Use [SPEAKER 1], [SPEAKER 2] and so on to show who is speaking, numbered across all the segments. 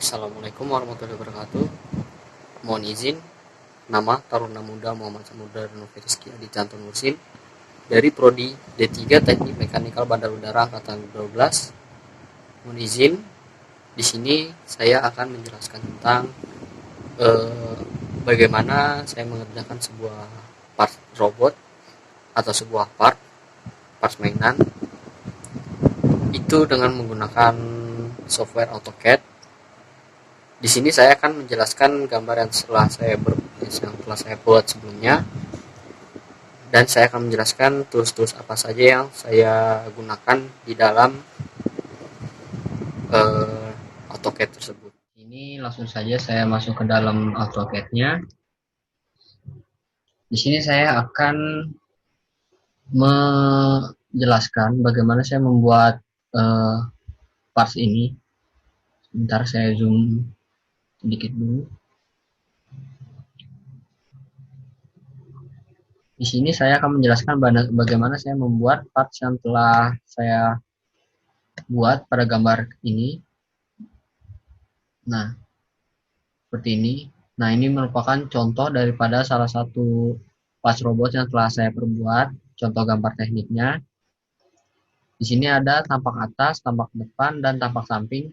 [SPEAKER 1] Assalamualaikum warahmatullahi wabarakatuh. Mohon izin, nama Taruna Muda Muhammad Samudra Novi Rizky Adi Canton Musim dari Prodi D3 Teknik Mekanikal Bandar Udara Angkatan 12. Mohon izin, di sini saya akan menjelaskan tentang bagaimana saya mengerjakan sebuah part robot atau sebuah parts mainan itu dengan menggunakan software AutoCAD. Di sini saya akan menjelaskan gambar yang telah saya buat sebelumnya, dan saya akan menjelaskan tools-tools apa saja yang saya gunakan di dalam AutoCAD tersebut. Ini langsung saja saya masuk ke dalam AutoCAD-nya. Di sini saya akan menjelaskan bagaimana saya membuat parts ini. Sebentar saya zoom sedikit dulu. Di sini saya akan menjelaskan bagaimana saya membuat parts yang telah saya buat pada gambar ini. Nah, seperti ini. Nah, ini merupakan contoh daripada salah satu parts robot yang telah saya perbuat, contoh gambar tekniknya. Di sini ada tampak atas, tampak depan, dan tampak samping.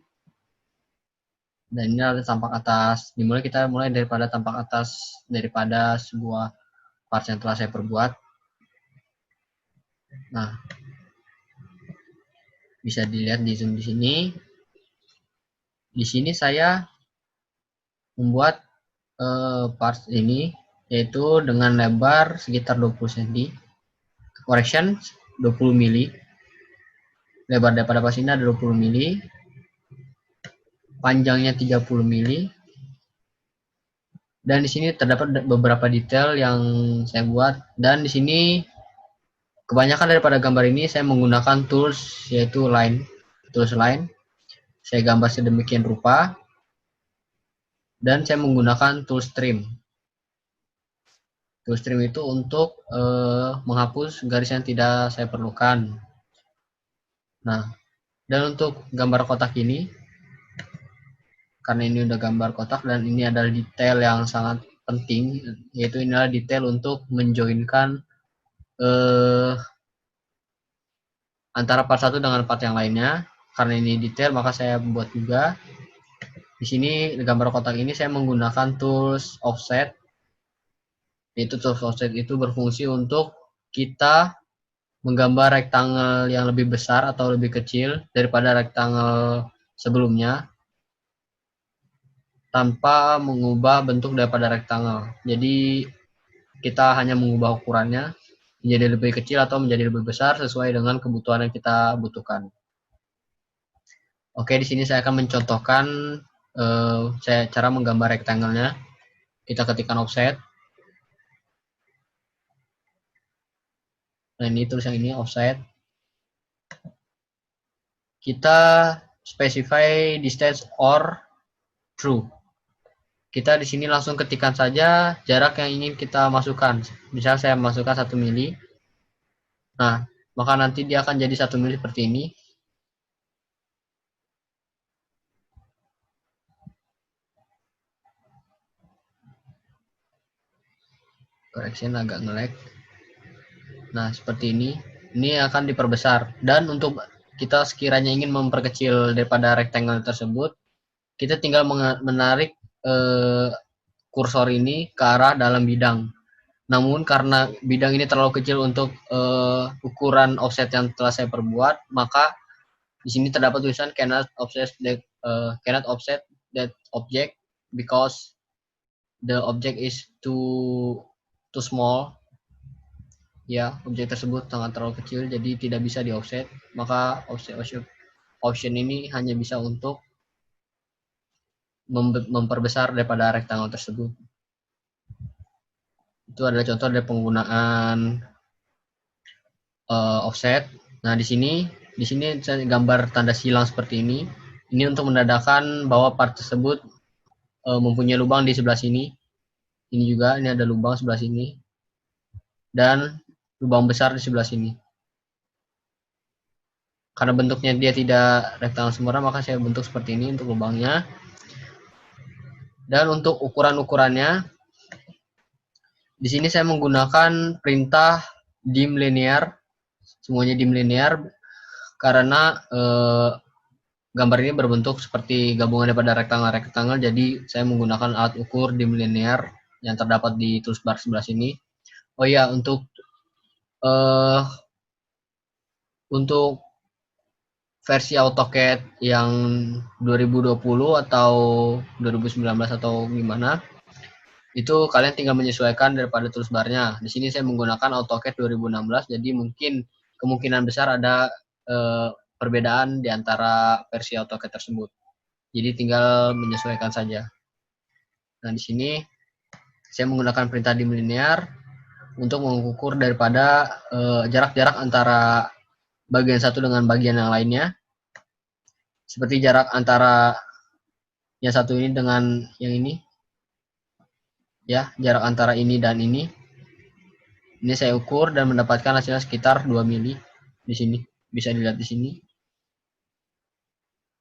[SPEAKER 1] Dan ini ada tampak atas. Kita mulai daripada tampak atas daripada sebuah parts yang telah saya perbuat. Nah, bisa dilihat di zoom di sini. Di sini saya membuat parts ini yaitu dengan lebar sekitar 20 cm, correction 20 mili. Lebar daripada parts ini ada 20 mili, panjangnya 30 mili. Dan di sini terdapat beberapa detail yang saya buat, dan di sini kebanyakan daripada gambar ini saya menggunakan tools yaitu tools line. Saya gambar sedemikian rupa, dan saya menggunakan tools trim. Tools trim itu untuk menghapus garis yang tidak saya perlukan. Nah, dan untuk gambar kotak ini, karena ini udah gambar kotak dan ini adalah detail yang sangat penting, yaitu inilah detail untuk menjoinkan antara part satu dengan part yang lainnya. Karena ini detail, maka saya buat juga. Di sini gambar kotak ini saya menggunakan tools offset. Yaitu tools offset itu berfungsi untuk kita menggambar rectangle yang lebih besar atau lebih kecil daripada rectangle sebelumnya, tanpa mengubah bentuk daripada rectangle. Jadi kita hanya mengubah ukurannya menjadi lebih kecil atau menjadi lebih besar sesuai dengan kebutuhan yang kita butuhkan. Oke, di sini saya akan mencontohkan cara menggambar rectangle-nya. Kita ketikkan offset. Nah, ini tulis yang ini offset. Kita specify distance or true. Kita di sini langsung ketikkan saja jarak yang ingin kita masukkan. Misal saya masukkan 1 mili. Nah, maka nanti dia akan jadi 1 mili seperti ini. Correction agak nge-lag. Nah, seperti ini. Ini akan diperbesar. Dan untuk kita sekiranya ingin memperkecil daripada rectangle tersebut, kita tinggal menarik kursor ini ke arah dalam bidang. Namun karena bidang ini terlalu kecil untuk ukuran offset yang telah saya perbuat, maka di sini terdapat tulisan cannot offset that object because the object is too small. Ya, objek tersebut sangat terlalu kecil, jadi tidak bisa di offset. Maka option ini hanya bisa untuk memperbesar daripada rectangle tersebut. Itu adalah contoh dari penggunaan offset. Nah, di sini saya gambar tanda silang seperti ini. Ini untuk menandakan bahwa part tersebut mempunyai lubang di sebelah sini. Ini juga, ini ada lubang sebelah sini. Dan lubang besar di sebelah sini. Karena bentuknya dia tidak rectangle sempurna, maka saya bentuk seperti ini untuk lubangnya. Dan untuk ukuran-ukurannya, di sini saya menggunakan perintah dim linear, semuanya dim linear, karena gambar ini berbentuk seperti gabungan daripada rektangel-rektangel, jadi saya menggunakan alat ukur dim linear yang terdapat di toolbar sebelah sini. Oh ya, untuk versi AutoCAD yang 2020 atau 2019 atau gimana, itu kalian tinggal menyesuaikan daripada toolbarnya. Di sini saya menggunakan AutoCAD 2016, jadi mungkin kemungkinan besar ada perbedaan di antara versi AutoCAD tersebut. Jadi tinggal menyesuaikan saja. Nah, di sini saya menggunakan perintah dim linear untuk mengukur daripada jarak-jarak antara bagian satu dengan bagian yang lainnya. Seperti jarak antara yang satu ini dengan yang ini. Ya, jarak antara ini dan ini. Ini saya ukur dan mendapatkan hasilnya sekitar 2 mili di sini. Bisa dilihat di sini.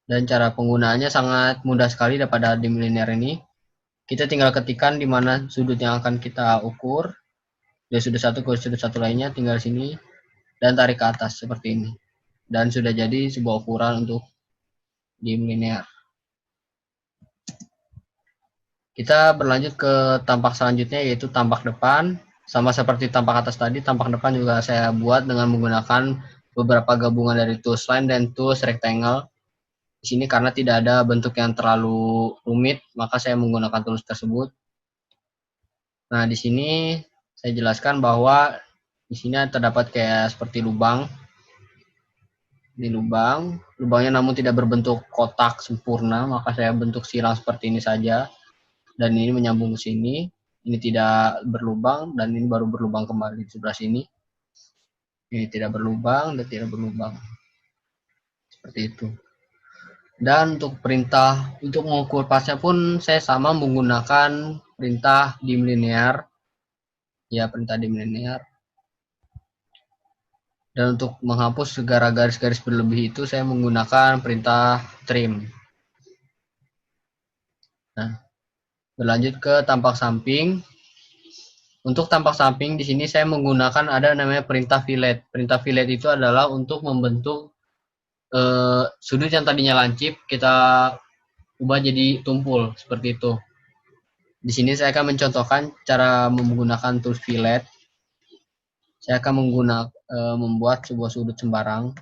[SPEAKER 1] Dan cara penggunaannya sangat mudah sekali daripada dim linear ini. Kita tinggal ketikkan di mana sudut yang akan kita ukur. Dari sudut satu ke sudut satu lainnya, tinggal sini. Dan tarik ke atas seperti ini. Dan sudah jadi sebuah ukuran untuk dim linear. Kita berlanjut ke tampak selanjutnya, yaitu tampak depan. Sama seperti tampak atas tadi, tampak depan juga saya buat dengan menggunakan beberapa gabungan dari tools line dan tools rectangle. Di sini karena tidak ada bentuk yang terlalu rumit, maka saya menggunakan tools tersebut. Nah, di sini saya jelaskan bahwa di sini terdapat kayak seperti lubang. Ini lubangnya namun tidak berbentuk kotak sempurna, maka saya bentuk silang seperti ini saja. Dan ini menyambung ke sini, ini tidak berlubang, dan ini baru berlubang kembali di sebelah sini. Ini tidak berlubang dan tidak berlubang. Seperti itu. Dan untuk perintah untuk mengukur pasnya pun saya sama menggunakan perintah dim linear. Ya, perintah dim linear. Dan untuk menghapus segala garis-garis berlebih itu saya menggunakan perintah trim. Nah, berlanjut ke tampak samping. Untuk tampak samping di sini saya menggunakan ada namanya perintah fillet. Perintah fillet itu adalah untuk membentuk sudut yang tadinya lancip kita ubah jadi tumpul seperti itu. Di sini saya akan mencontohkan cara menggunakan tools fillet. Saya akan membuat sebuah sudut sembarang.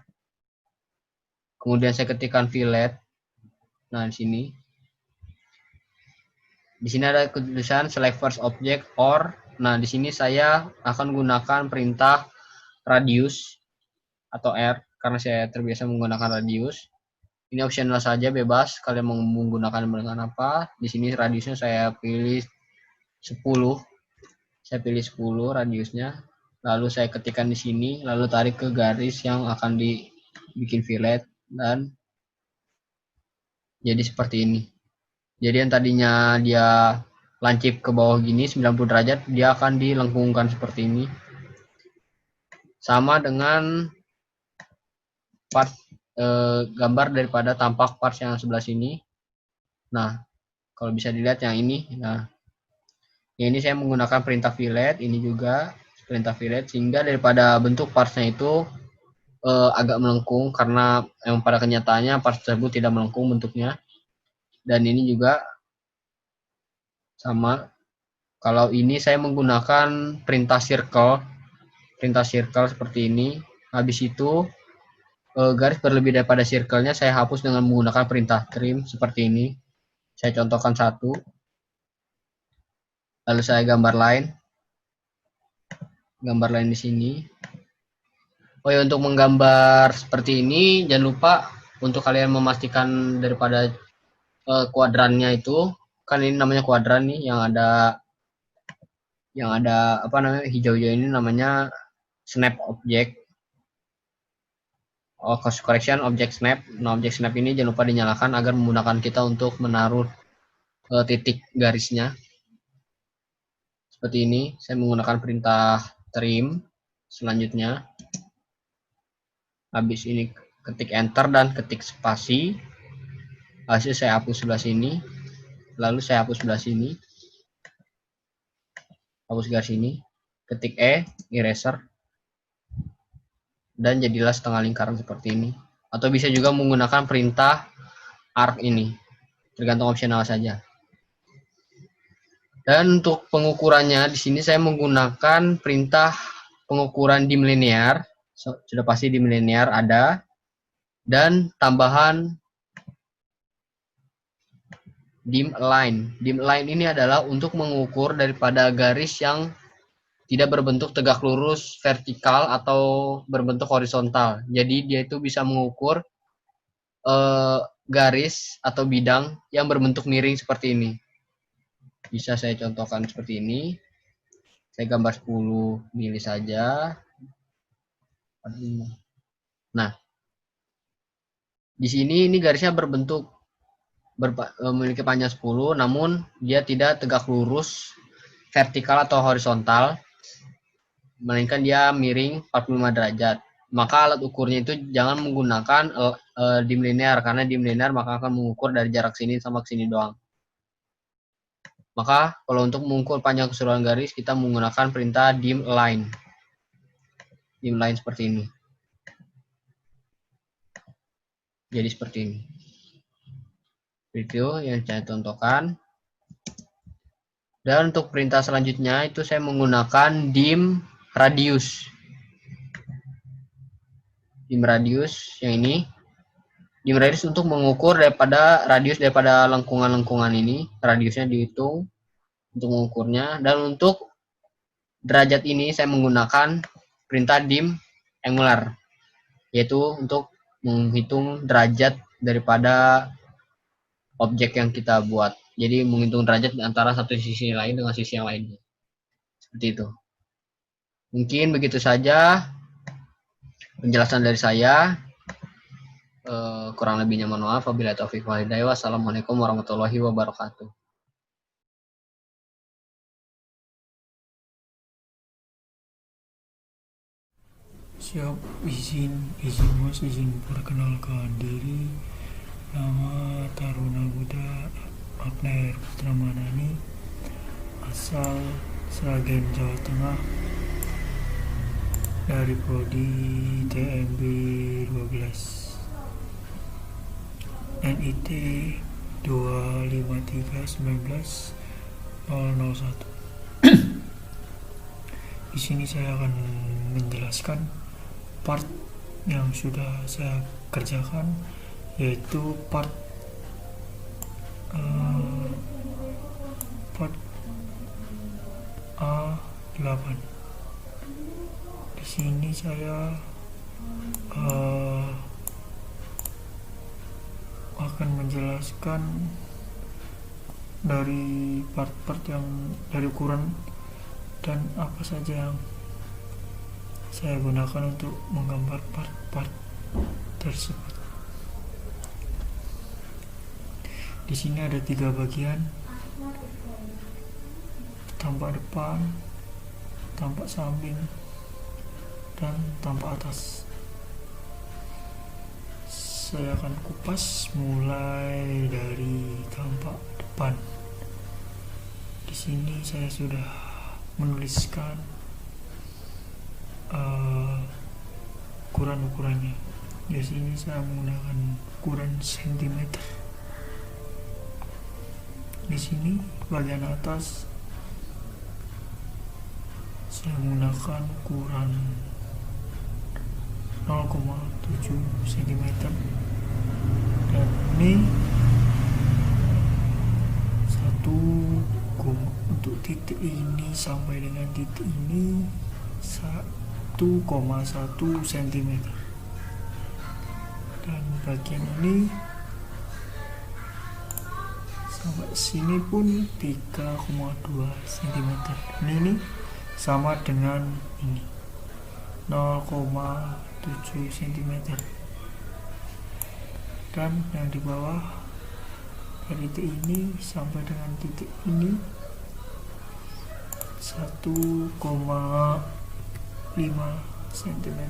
[SPEAKER 1] Kemudian saya ketikkan fillet. Nah, di sini. Di sini ada tulisan select first object or. Nah, di sini saya akan gunakan perintah radius atau R karena saya terbiasa menggunakan radius. Ini opsional saja, bebas kalian mau menggunakan dengan apa. Di sini radiusnya saya pilih 10. Saya pilih 10 radiusnya. Lalu saya ketikkan di sini, lalu tarik ke garis yang akan dibikin fillet dan jadi seperti ini. Jadi yang tadinya dia lancip ke bawah gini 90 derajat, dia akan dilengkungkan seperti ini. Sama dengan part gambar daripada tampak parts yang sebelah sini. Nah, kalau bisa dilihat yang ini. Nah, ini saya menggunakan perintah fillet, ini juga perintah fillet, sehingga daripada bentuk partsnya itu agak melengkung, karena yang pada kenyataannya parts tersebut tidak melengkung bentuknya. Dan ini juga sama. Kalau ini saya menggunakan perintah circle seperti ini. Habis itu garis berlebih daripada circle-nya saya hapus dengan menggunakan perintah trim seperti ini. Saya contohkan satu. Lalu saya gambar lain di sini. Oh ya, untuk menggambar seperti ini jangan lupa untuk kalian memastikan daripada kuadrannya itu, kan ini namanya kuadran nih, yang ada apa namanya hijau-hijau ini namanya snap object. Oh, course correction object snap. Nah, object snap ini jangan lupa dinyalakan agar memudahkan kita untuk menaruh titik garisnya. Seperti ini, saya menggunakan perintah trim. Selanjutnya, habis ini ketik enter dan ketik spasi. Hasil saya hapus sebelah sini. lalu saya hapus sebelah sini, hapus garis ini, ketik E, eraser, dan jadilah setengah lingkaran seperti ini. Atau bisa juga menggunakan perintah arc ini, tergantung opsional saja. Dan untuk pengukurannya di sini saya menggunakan perintah pengukuran dim linear, sudah pasti dim linear ada, dan tambahan dim align. Dim align ini adalah untuk mengukur daripada garis yang tidak berbentuk tegak lurus vertikal atau berbentuk horizontal. Jadi dia itu bisa mengukur garis atau bidang yang berbentuk miring seperti ini. Bisa saya contohkan seperti ini. Saya gambar 10 mili saja. Nah, di sini ini garisnya berbentuk memiliki panjang 10, namun dia tidak tegak lurus vertikal atau horizontal, melainkan dia miring 45 derajat. Maka alat ukurnya itu jangan menggunakan dim linear, karena dim linear maka akan mengukur dari jarak sini sama ke sini doang. Maka kalau untuk mengukur panjang keseluruhan garis, kita menggunakan perintah dim align. Dim align seperti ini. Jadi seperti ini. Video yang saya contohkan. Dan untuk perintah selanjutnya itu saya menggunakan dim radius. Dim radius yang ini. Dim radius untuk mengukur radius daripada lengkungan-lengkungan ini. Radiusnya dihitung untuk mengukurnya. Dan untuk derajat ini saya menggunakan perintah dim angular, yaitu untuk menghitung derajat daripada objek yang kita buat. Jadi menghitung derajat antara satu sisi lain dengan sisi yang lainnya. Seperti itu. Mungkin begitu saja penjelasan dari saya. Kurang lebihnya mohon maaf. Wabillahi taufiq wal hidayah. Wassalamualaikum warahmatullahi wabarakatuh.
[SPEAKER 2] Siap, izin mas, izin perkenalkan diri. Nama Taruna Buddha Abner Putra Manani, asal Sragen, Jawa Tengah, dari prodi TMB 12, NIT 2531901. Di sini saya akan menjelaskan part yang sudah saya kerjakan, yaitu part A8. Di sini saya akan menjelaskan dari part-part yang dari ukuran dan apa saja yang saya gunakan untuk menggambar part-part tersebut. Di sini ada 3 bagian: tampak depan, tampak samping, dan tampak atas. Saya akan kupas mulai dari tampak depan. Di sini saya sudah menuliskan ukuran-ukurannya. Di sini saya menggunakan ukuran sentimeter. Di sini bagian atas saya menggunakan ukuran 0,7 cm, dan ini untuk titik ini sampai dengan titik ini 1,1 cm, dan bagian ini sampai sini pun 3,2 cm. Ini sama dengan ini 0,7 cm, dan yang di bawah dari titik ini sampai dengan titik ini 1,5 cm.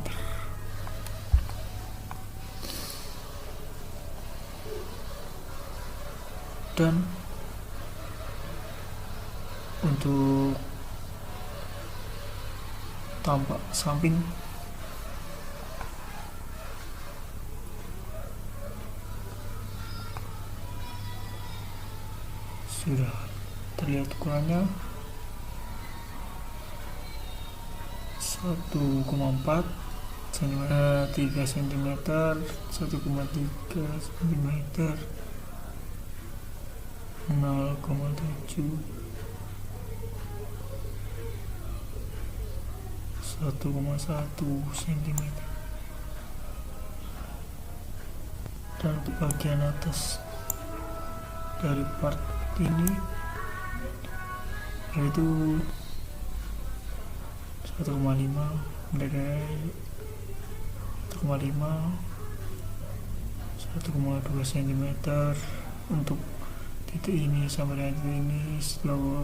[SPEAKER 2] Dan untuk tampak samping sudah terlihat ukurannya 1,4 cm, 3 cm, 1,3 cm, 0,7, 1,1 cm. Dan untuk bagian atas dari part ini yaitu 1,5 dari 1,5 1,2 cm untuk titik ini sampai dengan titik ini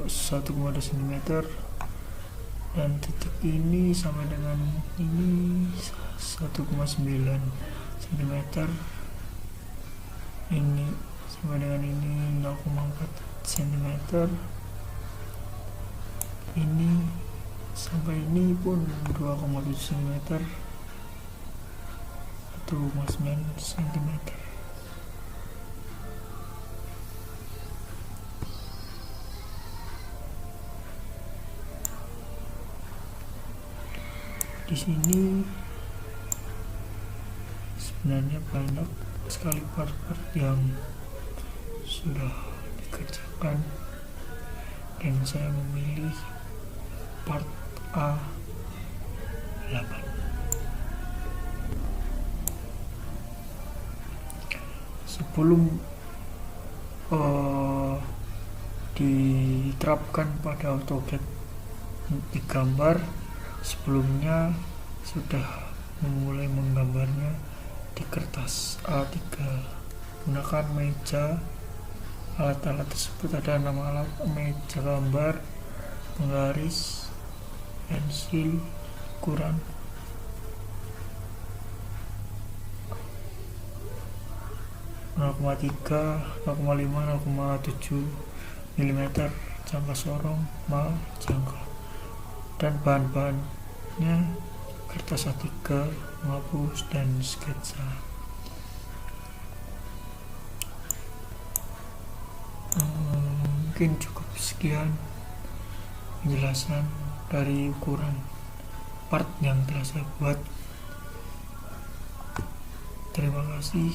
[SPEAKER 2] 1,2 cm, dan titik ini sampai dengan ini 1,9 cm, ini sampai dengan ini 0,4 cm, ini sampai ini pun 2,7 cm, 1,9 cm. Di sini sebenarnya banyak sekali part-part yang sudah dikerjakan, dan saya memilih part A8. Sebelum diterapkan pada AutoCAD di gambar, sebelumnya sudah memulai menggambarnya di kertas A3. Gunakan meja. Alat-alat tersebut ada 6 alat: meja gambar, penggaris, pensil, ukuran, (0,3, 0,5, 0,7 mm), jangka sorong, mal, jangka, dan bahan-bahannya kertas A3, menghapus, dan sketsa. Mungkin cukup sekian penjelasan dari ukuran part yang telah saya buat. Terima kasih.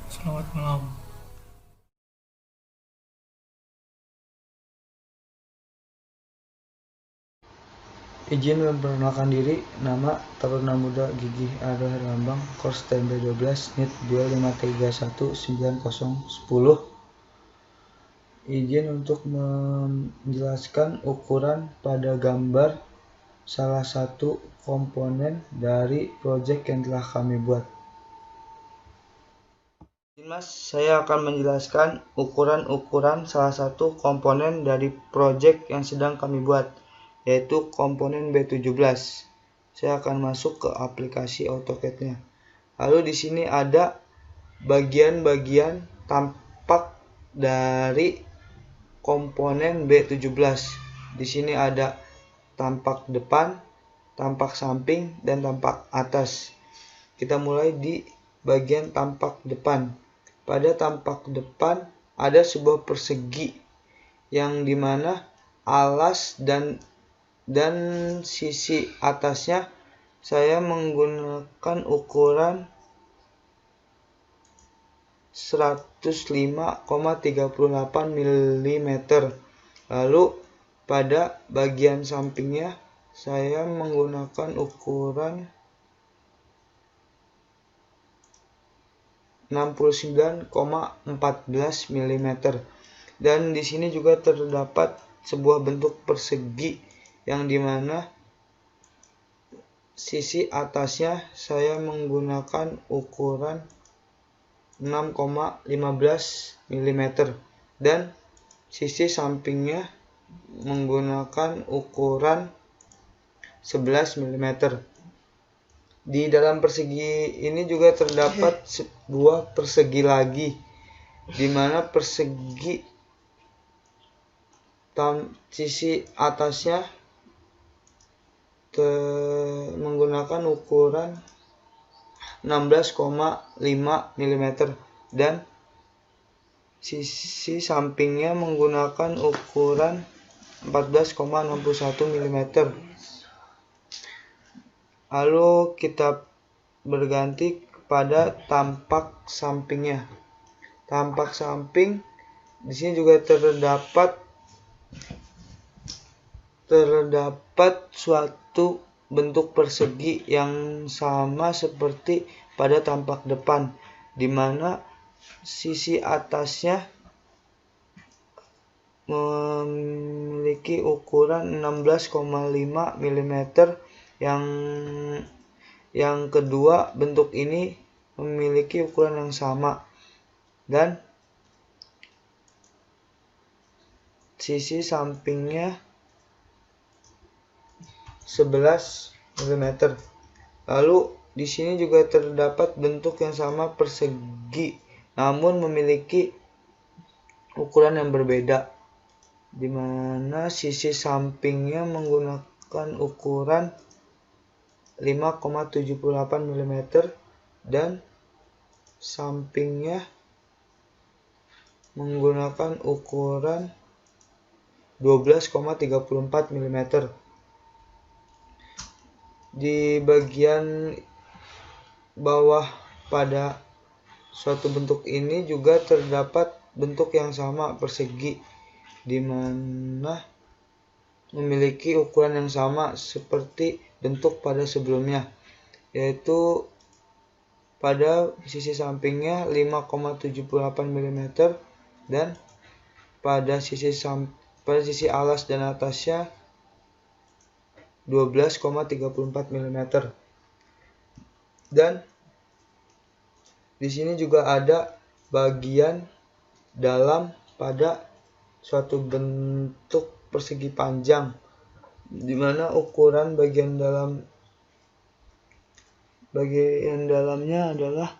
[SPEAKER 2] Selamat malam.
[SPEAKER 3] Izin memperkenalkan diri, nama Taruna Muda Gigih Arda Herlambang, Kors TMB 12, NIT 253190010. Izin untuk menjelaskan ukuran pada gambar salah satu komponen dari proyek yang telah kami buat. Mas, saya akan menjelaskan ukuran-ukuran salah satu komponen dari proyek yang sedang kami buat, yaitu komponen B17. Saya akan masuk ke aplikasi AutoCAD-nya. Lalu di sini ada bagian-bagian tampak dari komponen B17. Di sini ada tampak depan, tampak samping, dan tampak atas. Kita mulai di bagian tampak depan. Pada tampak depan ada sebuah persegi yang dimana alas dan sisi atasnya saya menggunakan ukuran 105,38 mm. Lalu pada bagian sampingnya saya menggunakan ukuran 69,14 mm. Dan di sini juga terdapat sebuah bentuk persegi yang dimana sisi atasnya saya menggunakan ukuran 6,15 mm dan sisi sampingnya menggunakan ukuran 11 mm. Di dalam persegi ini juga terdapat sebuah persegi lagi, di mana persegi sisi atasnya menggunakan ukuran 16,5 mm dan sisi sampingnya menggunakan ukuran 14,61 mm. Lalu kita berganti kepada tampak sampingnya. Tampak samping di sini juga terdapat suatu bentuk persegi yang sama seperti pada tampak depan, di mana sisi atasnya memiliki ukuran 16,5 mm. Yang kedua, bentuk ini memiliki ukuran yang sama dan sisi sampingnya 11 mm. Lalu di sini juga terdapat bentuk yang sama persegi, namun memiliki ukuran yang berbeda, di mana sisi sampingnya menggunakan ukuran 5,78 mm dan sampingnya menggunakan ukuran 12,34 mm. Di bagian bawah pada suatu bentuk ini juga terdapat bentuk yang sama persegi, di mana memiliki ukuran yang sama seperti bentuk pada sebelumnya, yaitu pada sisi sampingnya 5,78 mm dan pada sisi alas dan atasnya 12,34 mm. Dan di sini juga ada bagian dalam pada suatu bentuk persegi panjang, di mana ukuran bagian dalamnya adalah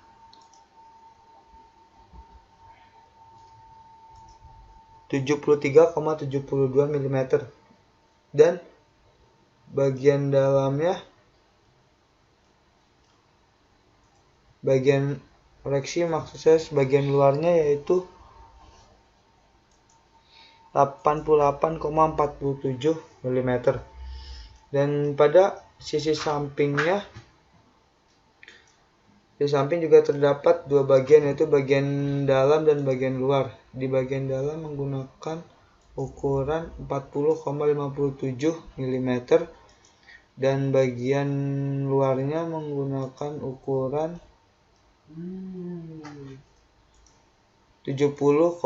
[SPEAKER 3] 73,72 mm dan bagian dalamnya bagian luarnya yaitu 88,47 mm. Dan pada sisi samping juga terdapat dua bagian, yaitu bagian dalam dan bagian luar. Di bagian dalam menggunakan ukuran 40,57 mm dan bagian luarnya menggunakan ukuran 70,27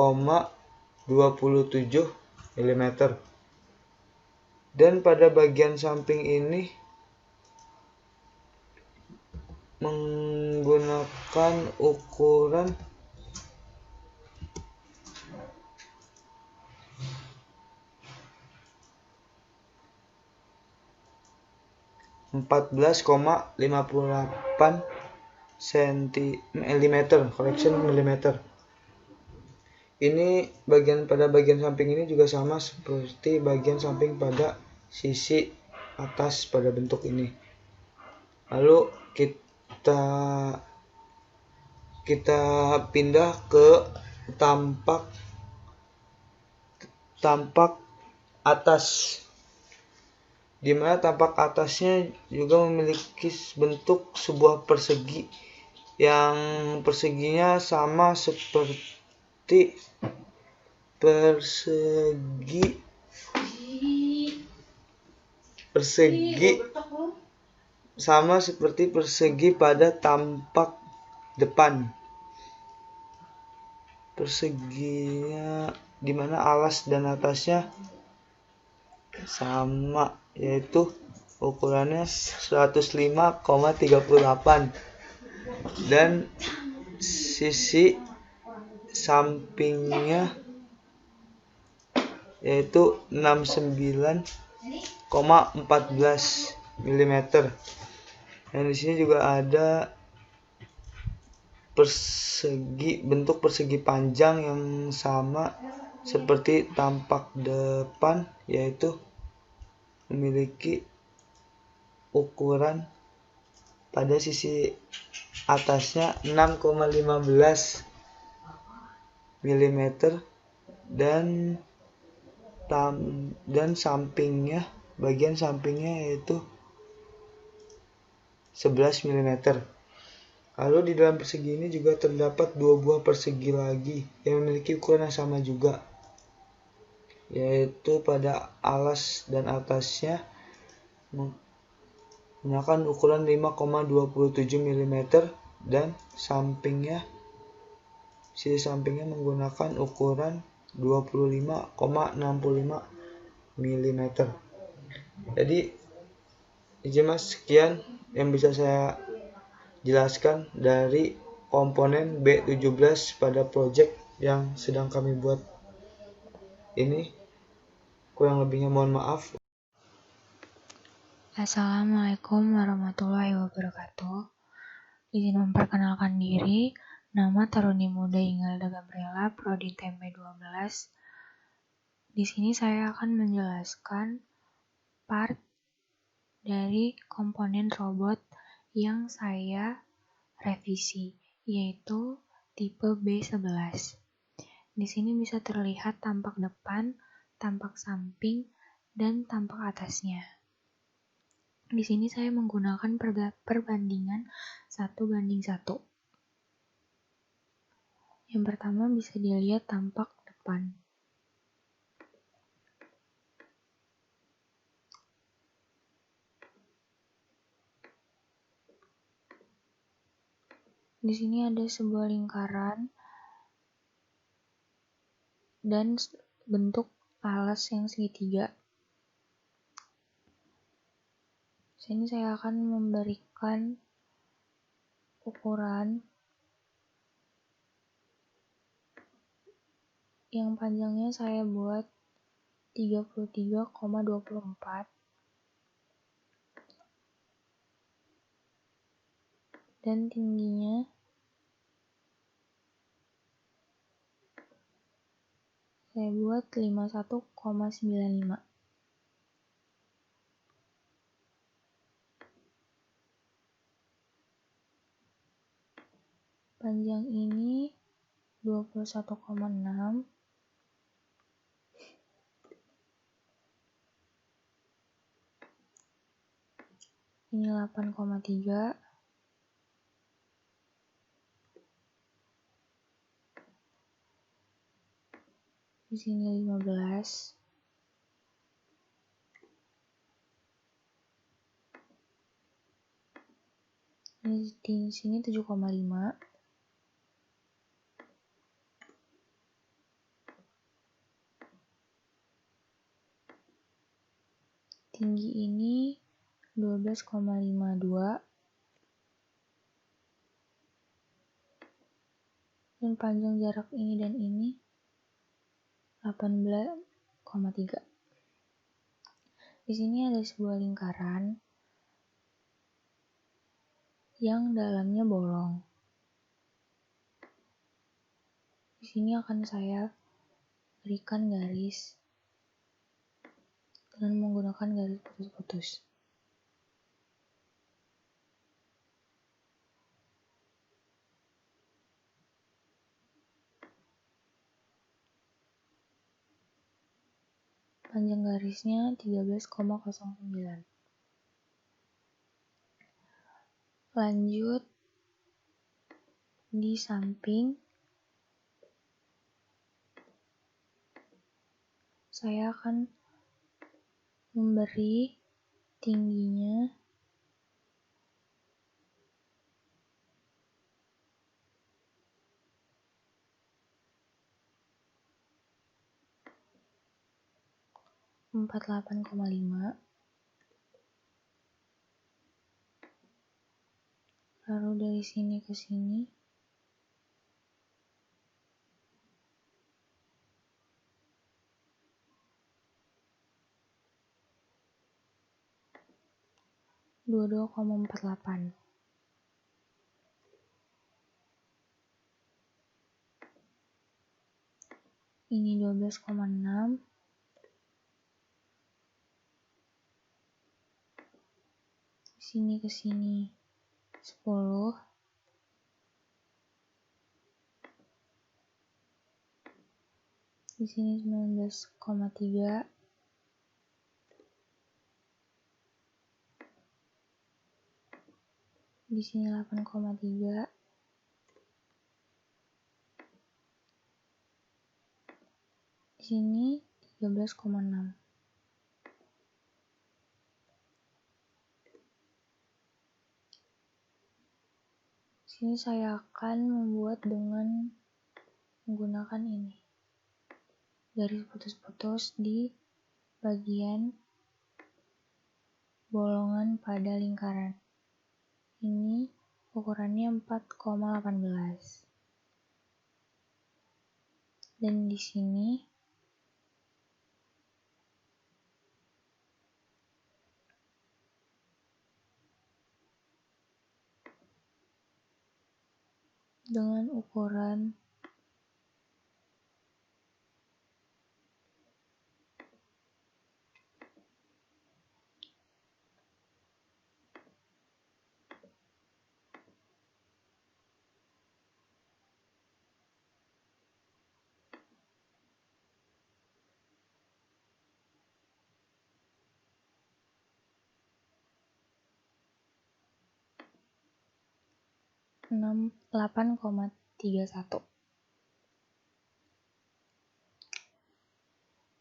[SPEAKER 3] mm. Dan pada bagian samping ini menggunakan ukuran 14,58 mm. Ini pada bagian samping ini juga sama seperti bagian samping pada sisi atas pada bentuk ini. Lalu kita pindah ke tampak atas, di mana tampak atasnya juga memiliki bentuk sebuah persegi yang perseginya sama seperti persegi pada tampak depan. Perseginya di mana alas dan atasnya sama, yaitu ukurannya 105,38 dan sisi sampingnya yaitu 69,14 mm. Dan di sini juga ada bentuk persegi panjang yang sama seperti tampak depan, yaitu memiliki ukuran pada sisi atasnya 6,15 mm dan sampingnya, bagian sampingnya yaitu 11 mm. Lalu di dalam persegi ini juga terdapat dua buah persegi lagi yang memiliki ukuran yang sama juga, yaitu pada alas dan atasnya menggunakan ukuran 5,27 mm dan sisi sampingnya menggunakan ukuran 25,65 mm. Jadi izin mas, sekian yang bisa saya jelaskan dari komponen B17 pada project yang sedang kami buat ini. Kurang lebihnya mohon maaf.
[SPEAKER 4] Assalamualaikum warahmatullahi wabarakatuh. Izin memperkenalkan diri, nama Taruni Muda Ingalda Gabriela, Prodi TMB 12. Di sini saya akan menjelaskan part dari komponen robot yang saya revisi, yaitu tipe B11. Di sini bisa terlihat tampak depan, tampak samping, dan tampak atasnya. Di sini saya menggunakan perbandingan 1:1. Yang pertama bisa dilihat tampak depan. Di sini ada sebuah lingkaran dan bentuk alas yang segitiga. Di sini saya akan memberikan ukuran yang panjangnya saya buat 33,24 dan tingginya saya buat 51,95. Panjang ini 21,6. Ini 8,3. Di sini 15. Di sini 7,5. Tinggi ini 12,52 dan panjang jarak ini dan ini 18,3. Di sini ada sebuah lingkaran yang dalamnya bolong. Di sini akan saya berikan garis dengan menggunakan garis putus-putus. Panjang garisnya 13,09. Lanjut di samping saya akan memberi tingginya 48,5. Lalu dari sini ke sini 22,48. ini 12,6, sini ke sini 10, di sini 19,3, di sini 8,3, di sini 13,6. Sini saya akan membuat dengan menggunakan ini, garis putus-putus di bagian bolongan pada lingkaran. Ini ukurannya 4,18. Dan di sini dengan ukuran 8,31.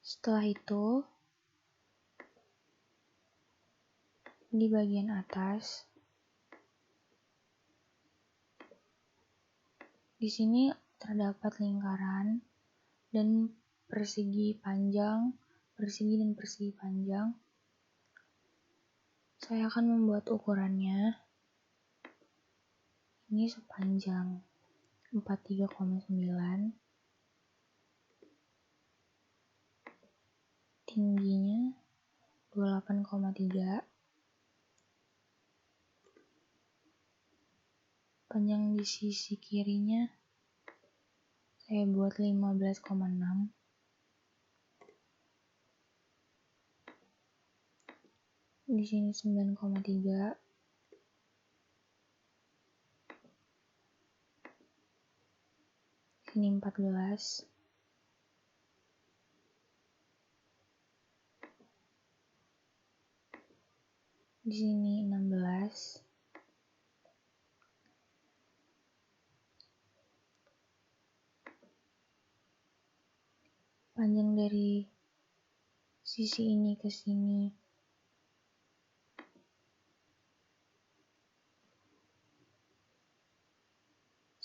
[SPEAKER 4] Setelah itu, di bagian atas, di sini terdapat lingkaran dan persegi panjang, persegi dan persegi panjang. Saya akan membuat ukurannya. Ini sepanjang 43,9, tingginya 28,3, panjang di sisi kirinya saya buat 15,6, di sini 9,3, sini 14, di sini 16, panjang dari sisi ini ke sini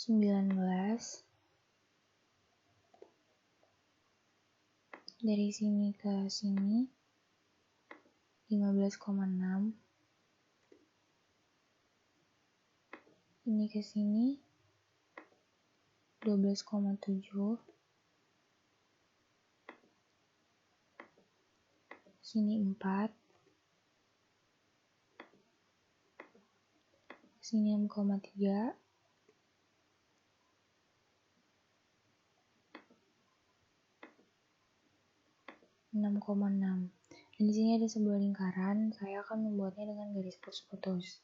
[SPEAKER 4] 19, dari sini ke sini 15,6, ini ke sini 12,7, sini 4, sini 6,3, (6,6). Dan di sini ada sebuah lingkaran, saya akan membuatnya dengan garis putus-putus.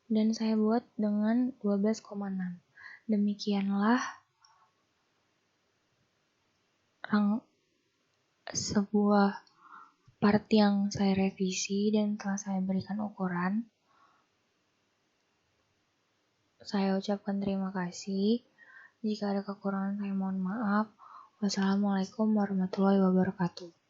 [SPEAKER 4] Dan saya buat dengan 12,6. Demikianlah sebuah part yang saya revisi dan telah saya berikan ukuran. Saya ucapkan terima kasih. Jika ada kekurangan saya mohon maaf. Wassalamualaikum warahmatullahi wabarakatuh.